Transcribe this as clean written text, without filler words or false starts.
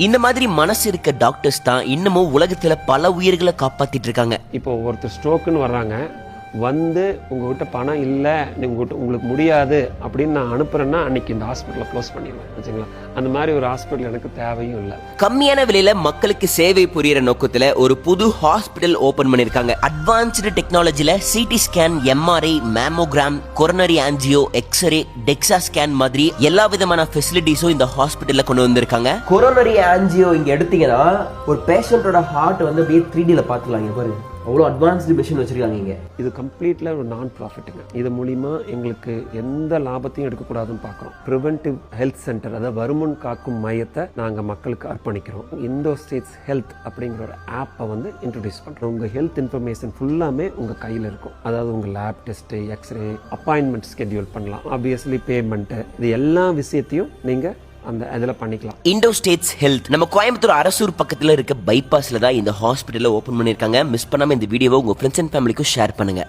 இந்த மாதிரி மனசு இருக்க டாக்டர்ஸ் தான் இன்னமும் உலகத்துல பல உயிர்களை காப்பாத்திட்டு இருக்காங்க. இப்போ ஒருத்தர் ஸ்ட்ரோக்குன்னு வர்றாங்க, வந்து உங்ககிட்ட பணம் இல்லை, உங்களுக்கு முடியாது அப்படின்னு நான் அனுப்புறேன்னா அன்னைக்கு இந்த ஹாஸ்பிட்டலை க்ளோஸ் பண்ணிடுவேன் வச்சுங்களா. அந்த மாதிரி ஒரு ஹாஸ்பிட்டல் எனக்கு தேவையும் இல்லை. கம்மியான விலையில மக்களுக்கு சேவை புரியுற நோக்கத்துல ஒரு புது ஹாஸ்பிட்டல் ஓபன் பண்ணிருக்காங்க. அட்வான்ஸ்டு டெக்னாலஜில CT scan, MRI, mammogram, coronary angio, X-ray, dexa scan மாதிரி எல்லா விதமான ஃபெசிலிட்டிஸும் இந்த ஹாஸ்பிட்டல்ல கொண்டு வந்திருக்காங்க. கொரோனரி ஆன்ஜியோ இங்க எடுத்தீங்கன்னா ஒரு பேஷண்டோட ஹார்ட் வந்து அப்படியே 3Dல பார்த்துலாம். இங்க பாருங்க, அவ்வளோ அட்வான்ஸ்டு மிஷின் வச்சிருக்காங்க இங்க. இது கம்ப்ளீட்ல ஒரு நான் ப்ராஃபிட்டுங்க. இது மூலிமா எங்களுக்கு எந்த லாபத்தையும் எடுக்கக்கூடாதுன்னு பார்க்குறோம். ப்ரிவென்டிவ் ஹெல்த் சென்டர், அதாவது வருமுன் காக்கும் மையத்தை நாங்கள் மக்களுக்கு அர்ப்பணிக்கிறோம். இந்தோ ஸ்டேட்ஸ் ஹெல்த் அப்படிங்கிற ஒரு ஆப்பை வந்து இன்ட்ரடியூஸ் பண்ணுறோம். உங்கள் ஹெல்த் இன்ஃபர்மேஷன் ஃபுல்லாமே உங்கள் கையில் இருக்கும். அதாவது உங்கள் lab test, x-ray, appointment schedule பண்ணலாம், ஆப்வியஸ்லி பேமெண்ட்டு, இது எல்லா விஷயத்தையும் நீங்கள் அந்த அதில் பண்ணிக்கலாம். இண்டோ ஸ்டேட்ஸ் ஹெல்த் நம்ம கோயம்புத்தூர் அரசூர் பக்கத்துல இருக்க பைபாஸ்ல தான் இந்த ஹாஸ்பிட்டலை ஓபன் பண்ணிருக்காங்க. மிஸ் பண்ணாம இந்த வீடியோவை உங்க ஃப்ரெண்ட்ஸ் அண்ட் ஃபேமிலிக்கும் ஷேர் பண்ணுங்க.